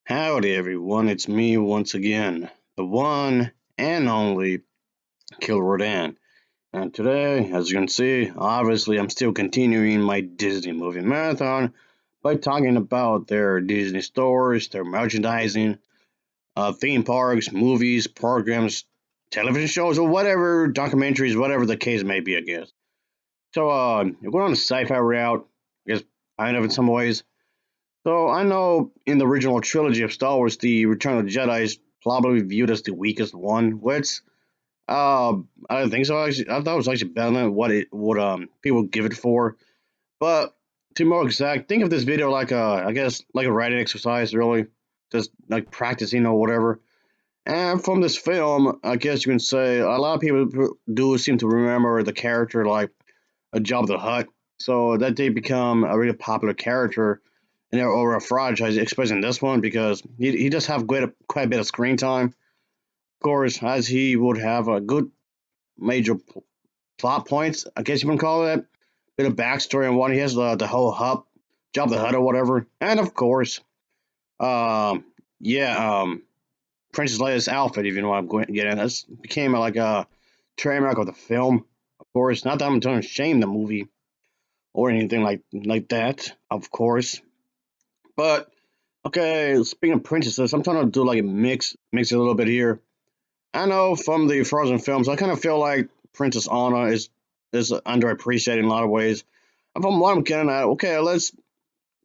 Howdy everyone, it's me once again, the one and only Kill Rodan. And today, as you can see, obviously I'm still continuing my Disney movie marathon by talking about their Disney stores, their merchandising, theme parks, movies, programs, television shows, or whatever, documentaries, whatever the case may be, I guess. So, we're going on a sci-fi route, I guess, kind of in some ways. So I know in the original trilogy of Star Wars, the Return of the Jedi is probably viewed as the weakest one, which I don't think so. Actually, I thought it was actually better than what people give it for. But to be more exact, think of this video like I guess like a writing exercise, really, just like practicing or whatever. And from this film, I guess you can say a lot of people do seem to remember the character like a Jabba the Hutt, so that they become a really popular character in their overall franchise, especially in this one because he does have quite a bit of screen time. Of course, as he would have a good major plot points, I guess you can call it, bit of backstory on what he has the whole hub, Job the Hutt or whatever, and of course, um, yeah, Princess Leia's outfit, if you know what I'm going to get in, this became like a trademark of the film. Of course, not that I'm trying to shame the movie or anything like that, of course. But okay, speaking of princesses, I'm trying to do like a mix it a little bit here. I know from the Frozen films, I kind of feel like Princess Anna is underappreciated in a lot of ways. And from what I'm getting at, okay, let's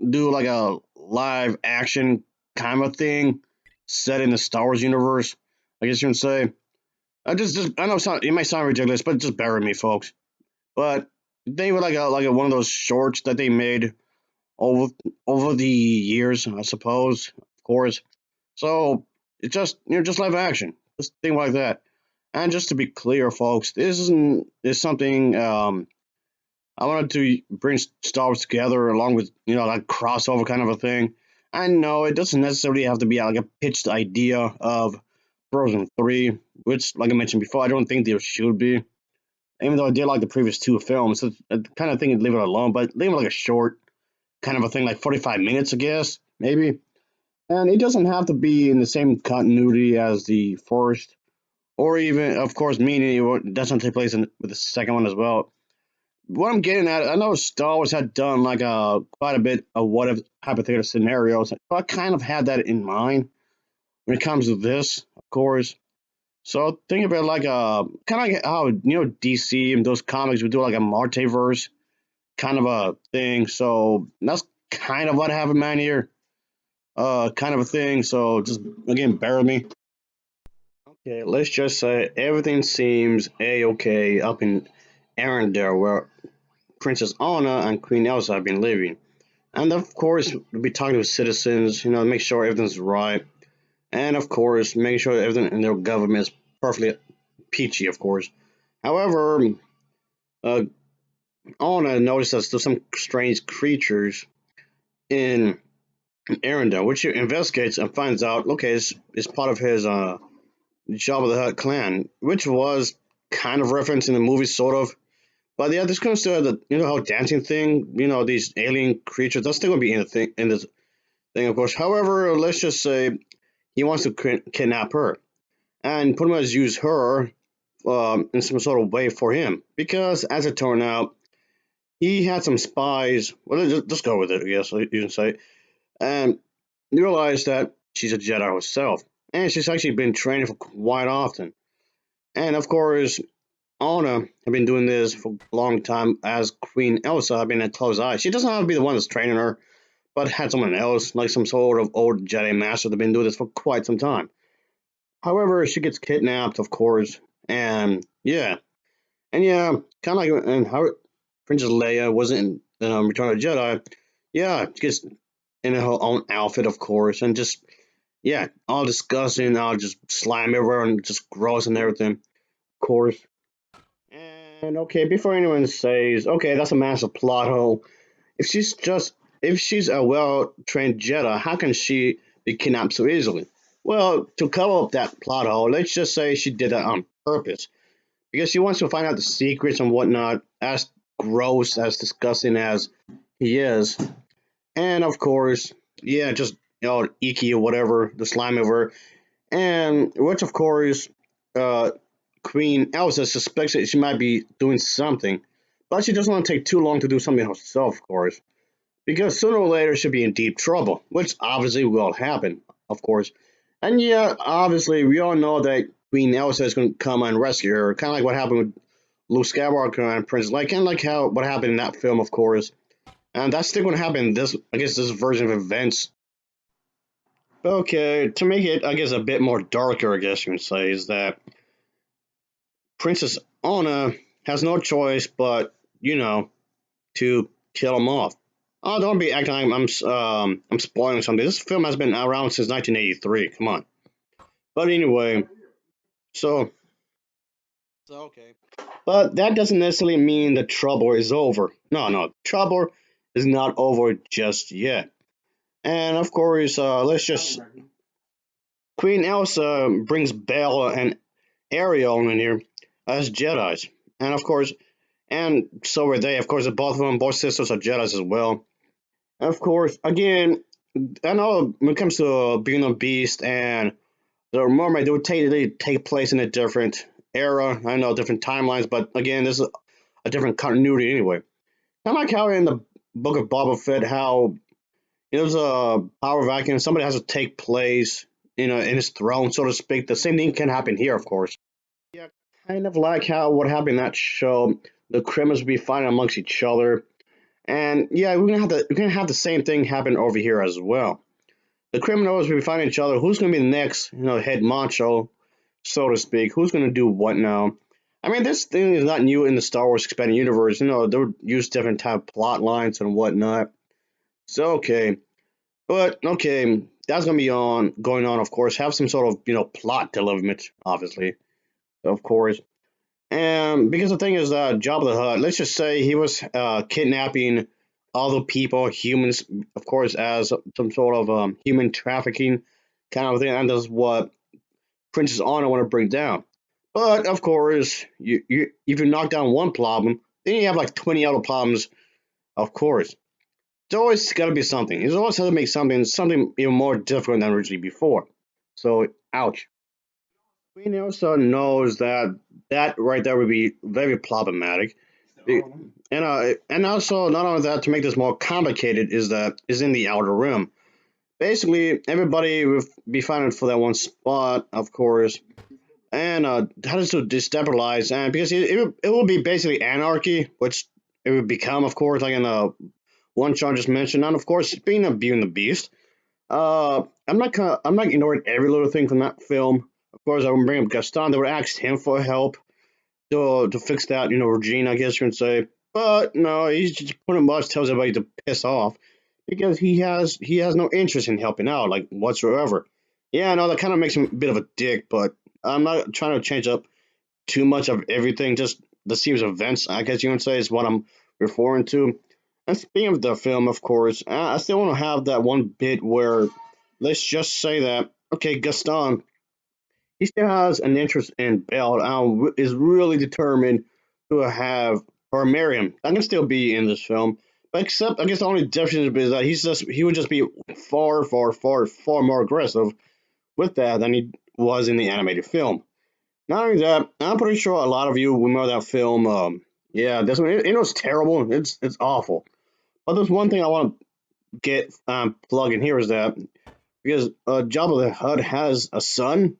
do like a live action kind of thing set in the Star Wars universe. I guess you can say. I know it might sound ridiculous, but just bear with me, folks. But they were like one of those shorts that they made over over the years, I suppose, of course. So it's just just live action, just thing like that. And just to be clear, folks, this isn't is something I wanted to bring Star Wars together along with like crossover kind of a thing. I know it doesn't necessarily have to be like a pitched idea of Frozen 3, which, like I mentioned before, I don't think there should be. Even though I did like the previous two films, so I kind of think I'd leave it alone, but leave it like a short kind of a thing, like 45 minutes, I guess, maybe. And it doesn't have to be in the same continuity as the first, or even, of course, meaning it doesn't take place with the second one as well. What I'm getting at, I know Star Wars had done like quite a bit of what if hypothetical scenarios. So I kind of had that in mind when it comes to this, of course. So think of it like a kind of like how DC and those comics would do like a multiverse kind of a thing. So that's kind of what I have in mind here, kind of a thing. So just again, bear with me. Okay, let's just say everything seems a-okay up in Arendelle, where Princess Anna and Queen Elsa have been living. And of course, we'll be talking to citizens, make sure everything's right. And of course, make sure everything in their government is perfectly peachy, of course. However, uh, Anna noticed that there's some strange creatures in Arendelle, which he investigates and finds out, okay, it's part of his Jabba the Hutt clan, which was kind of referenced in the movie, sort of. But yeah, this comes to the how dancing thing, these alien creatures. That's still gonna be in this thing, of course. However, let's just say he wants to kidnap her and pretty much use her in some sort of way for him. Because as it turned out, he had some spies. Well, let's just go with it, I guess you can say, and realized that she's a Jedi herself, and she's actually been training for quite often. And of course, Anna have been doing this for a long time as Queen Elsa have been at close eye. She doesn't have to be the one that's training her, but had someone else, like some sort of old Jedi master, that's been doing this for quite some time. However, she gets kidnapped, of course, and yeah, kind of like and how Princess Leia wasn't in Return of the Jedi. Yeah, she gets in her own outfit, of course, and just all disgusting, all just slime everywhere and just gross and everything, of course. And okay, before anyone says, okay, that's a massive plot hole. If she's a well trained Jedi, how can she be kidnapped so easily? Well, to cover up that plot hole, let's just say she did that on purpose because she wants to find out the secrets and whatnot. As gross, as disgusting as he is, and of course, just Iki or whatever, the slime over, and which of course, uh, Queen Elsa suspects that she might be doing something, but she doesn't want to take too long to do something herself, of course, because sooner or later she'll be in deep trouble, which obviously will happen, of course. And yeah, obviously we all know that Queen Elsa is going to come and rescue her, kind of like what happened with Luke Skywalker and Prince, like kind of like how what happened in that film, of course. And that's still going to happen in this, I guess, this version of events. Okay, to make it, I guess, a bit more darker, I guess you can say, is that Princess Anna has no choice but, you know, to kill him off. Oh, don't be acting like I'm spoiling something. This film has been around since 1983. Come on. But anyway, so okay. But that doesn't necessarily mean the trouble is over. No, no, trouble is not over just yet. And of course, let's just Queen Elsa brings Belle and Ariel in here as Jedi's, and of course, and so are they. Of course, both of them, both sisters are Jedi's as well. And of course, again, I know when it comes to Being a Beast and the Mermaid, they take place in a different era. I know different timelines, but again, this is a different continuity anyway. Kind of like how in the Book of Boba Fett, how there's a power vacuum, somebody has to take place, in his throne, so to speak. The same thing can happen here, of course. Yeah, kind of like how what happened in that show. The criminals will be fighting amongst each other, and yeah, we're gonna have the same thing happen over here as well. The criminals will be fighting each other. Who's gonna be the next, head macho, so to speak? Who's gonna do what now? I mean, this thing is not new in the Star Wars expanded universe. They'll use different type of plot lines and whatnot. So okay, but okay, that's gonna be on going on. Of course, have some sort of plot development, obviously, of course. And because the thing is, Jabba the Hutt, let's just say he was kidnapping other people, humans, of course, as some sort of human trafficking kind of thing, and that's what Princess Anna want to bring down. But of course, you if you knock down one problem, then you have like 20 other problems. Of course, there's always got to be something. There's always has to make something even more difficult than originally before. So, ouch. Queen Elsa knows that that right there would be very problematic. And also not only that, to make this more complicated, is in the outer rim. Basically, everybody will be fighting for that one spot, of course, and how does it destabilize? And because it will be basically anarchy, which it would become, of course, like in the one Sean just mentioned, and of course, being a Beauty and the Beast. I'm not ignoring every little thing from that film. Of course, I would bring up Gaston. They would ask him for help to fix that, Regina, I guess you can say. But no, he just pretty much tells everybody to piss off because he has no interest in helping out, like whatsoever. Yeah, no, that kind of makes him a bit of a dick, but I'm not trying to change up too much of everything. Just the series of events, I guess you can say, is what I'm referring to. And speaking of the film, of course, I still want to have that one bit where, let's just say that, okay, Gaston, he still has an interest in Belle and is really determined to have her marry him. That can still be in this film. But except, I guess the only difference is that he would just be far, far, far, far more aggressive with that than he was in the animated film. Not only that, I'm pretty sure a lot of you remember that film. Yeah, this one, it was terrible. It's awful. But there's one thing I want to get plug in here is that because Jabba the Hutt has a son,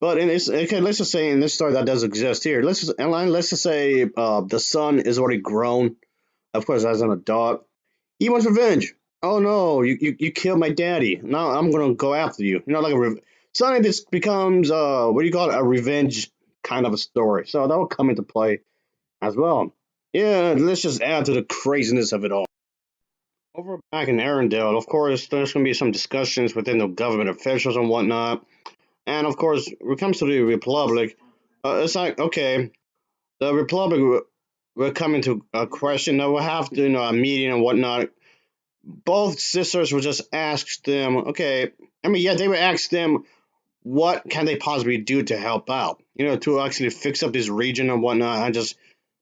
but in this, okay, let's just say in this story that does exist here. Let's just say the son is already grown, of course, as an adult. He wants revenge. Oh no, you killed my daddy. Now I'm gonna go after you. Like suddenly this becomes what do you call it? A revenge kind of a story. So that will come into play as well. Yeah, let's just add to the craziness of it all. Over back in Arendelle, of course, there's going to be some discussions within the government officials and whatnot. And of course, when it comes to the Republic, it's like, okay, the Republic will come into a question. They will have to, a meeting and whatnot. Both sisters will just ask them, okay, I mean, yeah, they would ask them what can they possibly do to help out, to actually fix up this region and whatnot, and just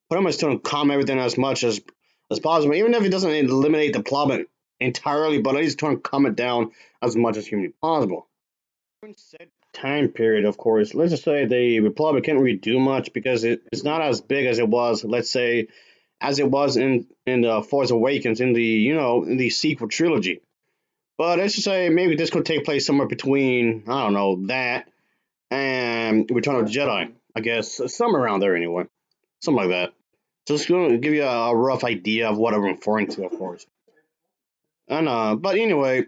pretty much to calm everything as much as possible, even if it doesn't eliminate the problem entirely, but at least trying to calm it down as much as humanly possible. In said time period, of course, let's just say the Republic can't really do much because it's not as big as it was, let's say, as it was in the Force Awakens in the in the sequel trilogy. But let's just say maybe this could take place somewhere between I don't know that and Return of the Jedi. I guess somewhere around there anyway, something like that. Just going to give you a rough idea of what I'm referring to, of course. And but anyway,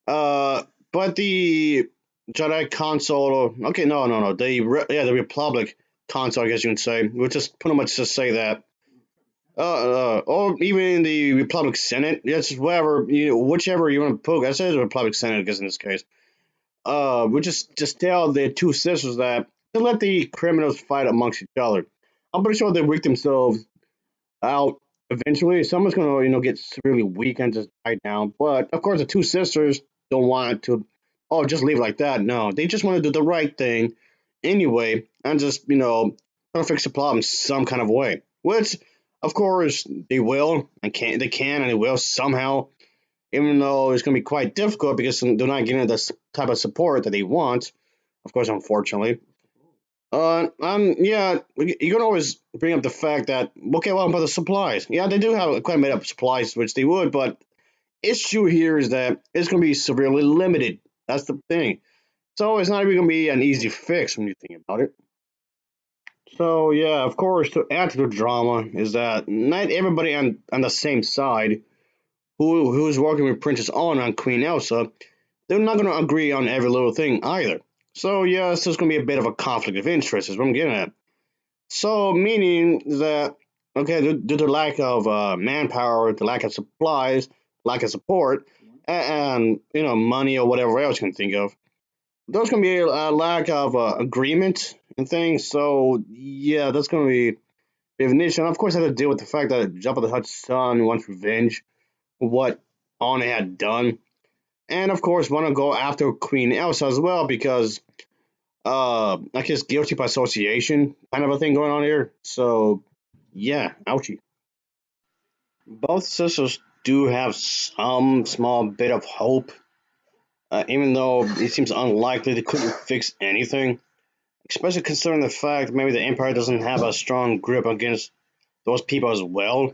uh, but the Jedi console. Okay, no. The Republic console, I guess you can say. We'll just pretty much just say that. Or even the Republic Senate. Yes, whatever whichever you want to poke. I say the Republic Senate, I guess in this case. We just tell the two sisters that to let the criminals fight amongst each other. I'm pretty sure they work themselves out eventually. Someone's gonna get severely weak and just die down. But of course, the two sisters don't want to. Oh, just leave like that. No, they just want to do the right thing anyway, and just try to fix the problem some kind of way. Which, of course, they will and can. They can and they will somehow. Even though it's gonna be quite difficult because they're not getting the type of support that they want. Of course, unfortunately. Yeah, you can always bring up the fact that okay, well, about the supplies, yeah, they do have quite a bit of supplies, which they would, but issue here is that it's going to be severely limited. That's the thing. So it's not even going to be an easy fix when you think about it. So yeah, of course, to add to the drama is that not everybody on the same side who's working with Princess Anna and Queen Elsa, they're not going to agree on every little thing either. So yeah, it's just going to be a bit of a conflict of interest, is what I'm getting at. So, meaning that, okay, due to lack of manpower, the lack of supplies, lack of support, and, money or whatever else you can think of, there's going to be a lack of agreement and things. So, yeah, that's going to be a bit of an issue. And of course, I have to deal with the fact that Jabba the Hutt's son wants revenge for what Anna had done. And of course, want to go after Queen Elsa as well because I guess guilty by association kind of a thing going on here. So yeah, ouchie. Both sisters do have some small bit of hope, even though it seems unlikely they couldn't fix anything. Especially considering the fact maybe the Empire doesn't have a strong grip against those people as well.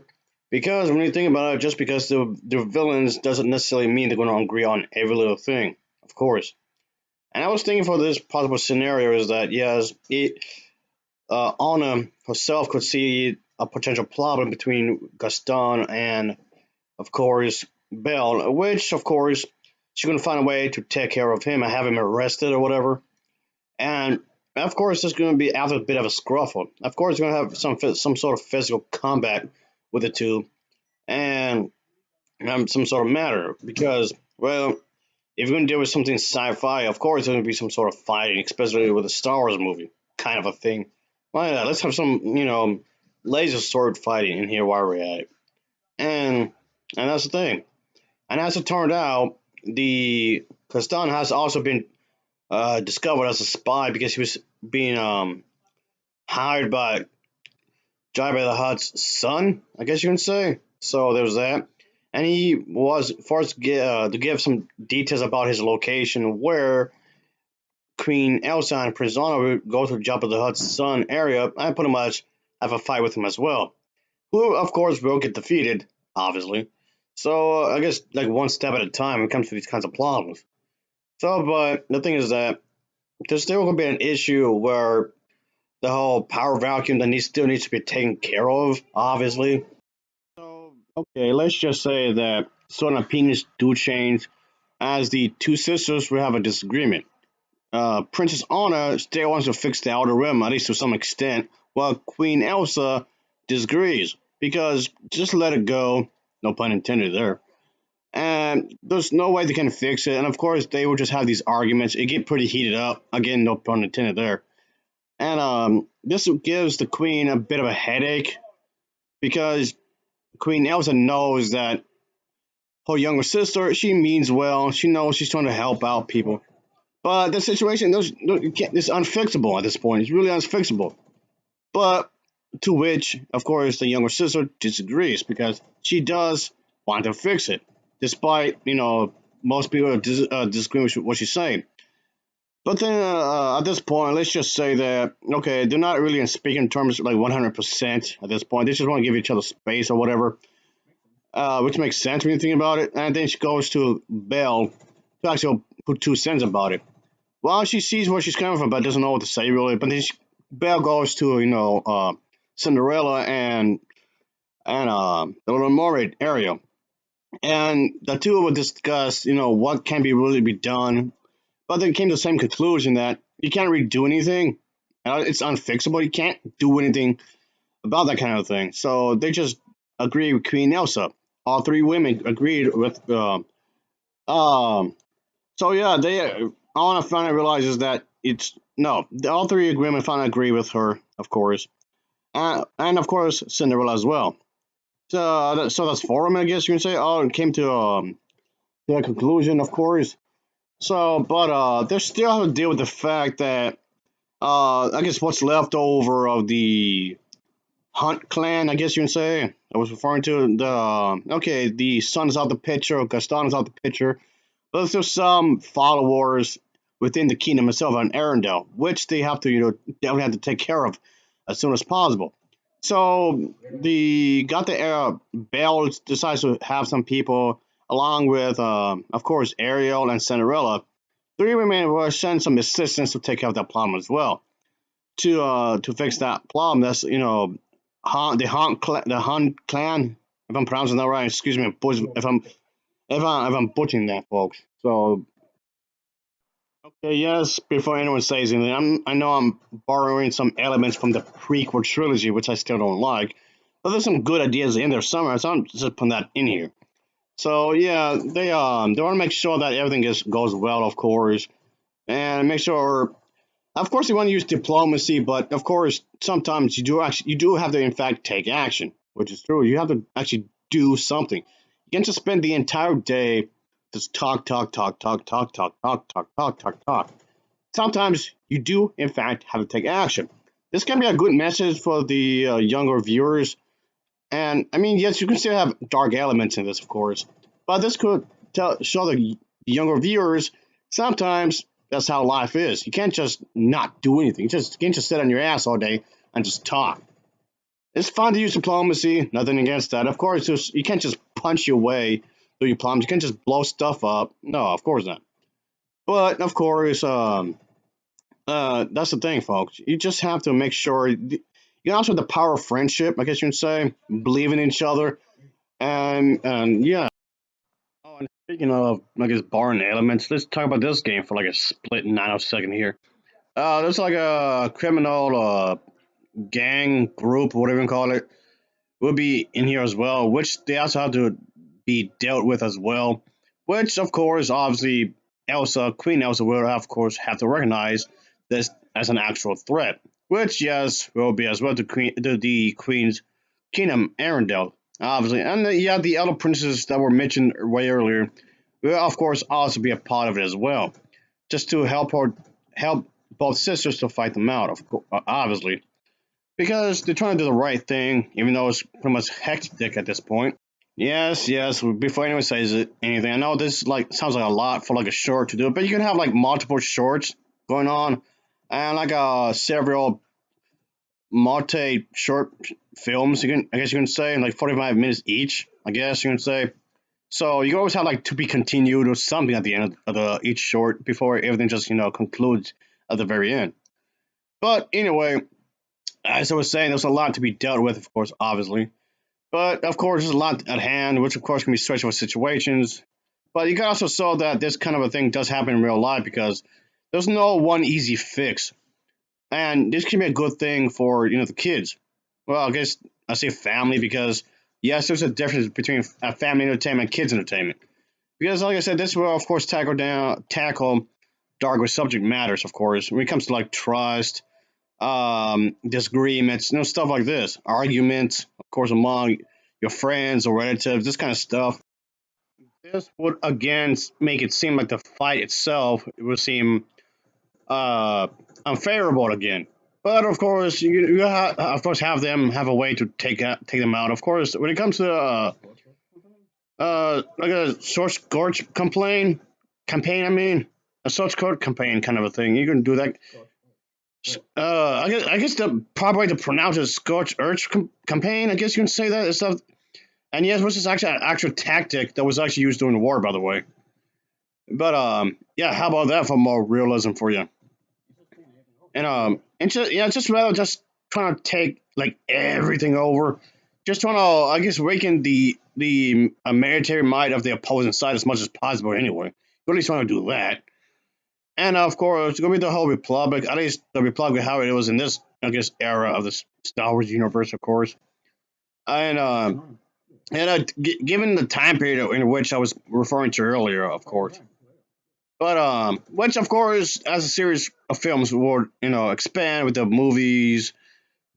Because when you think about it, just because they're villains doesn't necessarily mean they're going to agree on every little thing, of course. And I was thinking for this possible scenario is that yes, Anna herself could see a potential problem between Gaston and, of course, Belle, which, of course, she's going to find a way to take care of him and have him arrested or whatever. And, of course, there's going to be after a bit of a scruffle. Of course, you're going to have some sort of physical combat with the two and some sort of matter because, well, if you're going to deal with something sci-fi, of course, there's going to be some sort of fighting, especially with a Star Wars movie kind of a thing. Why not? Let's have some, laser sword fighting in here while we're at it. And that's the thing. And as it turned out, the Kastan has also been discovered as a spy because he was being hired by Jabba the Hutt's son, I guess you can say. So there was that. And he was forced to give some details about his location where Queen Elsa and Prince Anna would go to Jabba the Hutt's son area and pretty much have a fight with him as well. Who, of course, will get defeated, obviously. So I guess like one step at a time when it comes to these kinds of problems. So, but the thing is that there's still going to be an issue where the whole power vacuum that still needs to be taken care of, obviously. So, okay, let's just say that certain opinions do change as the two sisters will have a disagreement. Princess Anna still wants to fix the Outer Rim, at least to some extent, while Queen Elsa disagrees because just let it go. No pun intended there. And there's no way they can fix it. And of course, they would just have these arguments. It get pretty heated up. Again, no pun intended there. And this gives the Queen a bit of a headache because Queen Elsa knows that her younger sister, she means well. She knows she's trying to help out people. But the situation, it's unfixable at this point. It's really unfixable. But to which, of course, the younger sister disagrees because she does want to fix it. despite most people disagree with what she's saying. But then at this point, let's just say that okay, they're not really in speaking terms like 100% at this point. They just want to give each other space or whatever, which makes sense when you think about it. And then she goes to Belle to actually put 2 cents about it. Well, she sees where she's coming from, but doesn't know what to say really. But then Belle goes to Cinderella and the Little Mermaid area, and the two will discuss what can be really be done. But they came to the same conclusion that you can't really do anything. It's unfixable. You can't do anything about that kind of thing. So they just agree with Queen Elsa. All three women agreed with. So yeah, they. All I finally realizes that it's no. All three women finally agree with her, of course, and of course Cinderella as well. So that's four women, I guess you can say. Oh, it came to a conclusion, of course. So, but they still have to deal with the fact that I guess what's left over of the Hunt clan, I guess you can say. I was referring to okay, the son is out the picture, Gaston is out the picture, but there's still some followers within the kingdom itself on Arendelle, which they have to, definitely have to take care of as soon as possible. So the got the Belle decides to have some people along with, of course, Ariel and Cinderella. Three women will send some assistance to take care of that problem as well to fix that problem. That's the Han clan. If I'm pronouncing that right, excuse me, if I'm butchering that, folks. So okay, yes. Before anyone says anything, I know I'm borrowing some elements from the prequel trilogy, which I still don't like, but there's some good ideas in there somewhere. So I'm just putting that in here. So yeah, they want to make sure that everything goes well, of course, and make sure. Of course, you want to use diplomacy, but of course, sometimes you do have to in fact take action, which is true. You have to actually do something. You can't just spend the entire day just talk, talk, talk, talk, talk, talk, talk, talk, talk, talk, talk. Sometimes you do in fact have to take action. This can be a good message for the younger viewers. And I mean, yes, you can still have dark elements in this, of course, but this could show the younger viewers sometimes that's how life is. You can't just not do anything. You can't just sit on your ass all day and just talk. It's fun to use diplomacy, nothing against that. Of course, you can't just punch your way through your problems. You can't just blow stuff up. No, of course not. But of course, that's the thing, folks. You just have to make sure you also have the power of friendship. I guess you can say believing in each other, and yeah. Oh, and speaking of, I guess, barring elements, let's talk about this game for like a split nanosecond here. There's like a criminal gang group, whatever you call it, will be in here as well, which they also have to be dealt with as well. Which, of course, obviously, Queen Elsa, will of course have to recognize this as an actual threat. Which, yes, will be as well to the Queen's Kingdom, Arendelle, obviously, and yeah, the other princes that were mentioned way earlier will, of course, also be a part of it as well, just to help both sisters to fight them out, obviously, because they're trying to do the right thing, even though it's pretty much hectic at this point. Yes, yes. Before anyone says anything, I know this like sounds like a lot for like a short to do, but you can have like multiple shorts going on, and like several multi short films. I guess you can say like 45 minutes each. I guess you can say. So you can always have like to be continued or something at the end of each short before everything just concludes at the very end. But anyway, as I was saying, there's a lot to be dealt with, of course, obviously. But of course, there's a lot at hand, which of course can be stressful situations. But you can also show that this kind of a thing does happen in real life because there's no one easy fix, and this can be a good thing for the kids. Well, I guess I say family because yes, there's a difference between family entertainment and kids entertainment. Because like I said, this will of course tackle darker subject matters. Of course, when it comes to like trust, disagreements, stuff like this, arguments, of course, among your friends or relatives, this kind of stuff. This would again make it seem like the fight itself would seem uh, unfavorable again. But of course, of course have them have a way to take them out. Of course, when it comes to like a source code campaign. I mean, a source code campaign kind of a thing. You can do that. I guess the proper way to pronounce it is Scorch Urge campaign. I guess you can say that and stuff. And yes, this is actually an actual tactic that was actually used during the war, by the way. But yeah, how about that for more realism for you? And just yeah, just rather just trying to take like everything over, just trying to I guess weaken the military might of the opposing side as much as possible. Anyway, really trying to do that. And of course, it's gonna be the whole Republic, at least the Republic how it was in this I guess era of the Star Wars universe, of course. And given the time period in which I was referring to earlier, of course. But which of course, as a series of films would expand with the movies,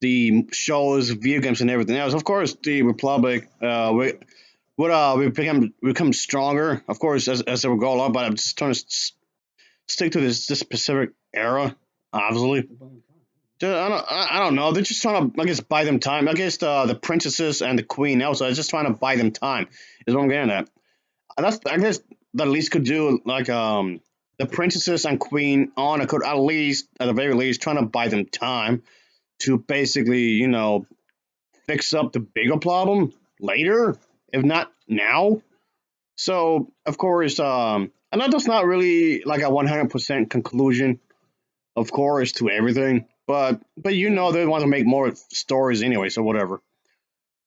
the shows, video games, and everything else. Of course, the Republic we become stronger. Of course, as it will go along. But I'm just trying to stick to this specific era. Obviously, I don't know. They're just trying to I guess buy them time. I guess the princesses and the queen also is just trying to buy them time. Is what I'm getting at. That's I guess the least could do like the princesses and queen on could at least at the very least trying to buy them time to basically fix up the bigger problem later, if not now. So of course, I know that's not really like a 100% conclusion, of course, to everything, but they want to make more stories anyway, so whatever.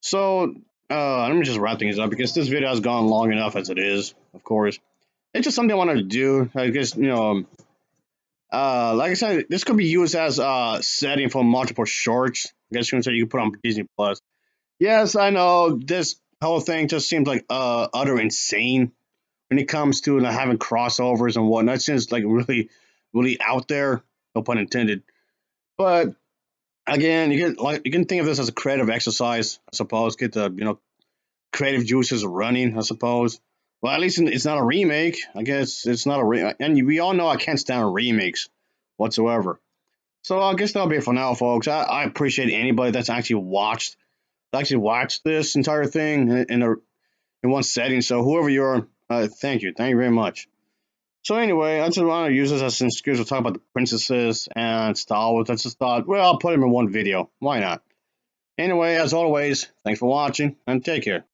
So let me just wrap things up because this video has gone long enough as it is. Of course, it's just something I wanted to do. I guess like I said, this could be used as a setting for multiple shorts. I guess you can say you can put on Disney Plus. Yes, I know this whole thing just seems like utter insane when it comes to having crossovers and whatnot. It seems like really, really out there. No pun intended. But again, you can think of this as a creative exercise, I suppose. Get the creative juices running, I suppose. Well, at least it's not a remake. I guess it's not a and we all know I can't stand remakes whatsoever. So I guess that'll be it for now, folks. I appreciate anybody that's actually watched this entire thing in one setting. So whoever you are, thank you very much. So anyway, I just want to use this as an excuse to talk about the princesses and Star Wars. I just thought, well, I'll put them in one video. Why not? Anyway, as always, thanks for watching and take care.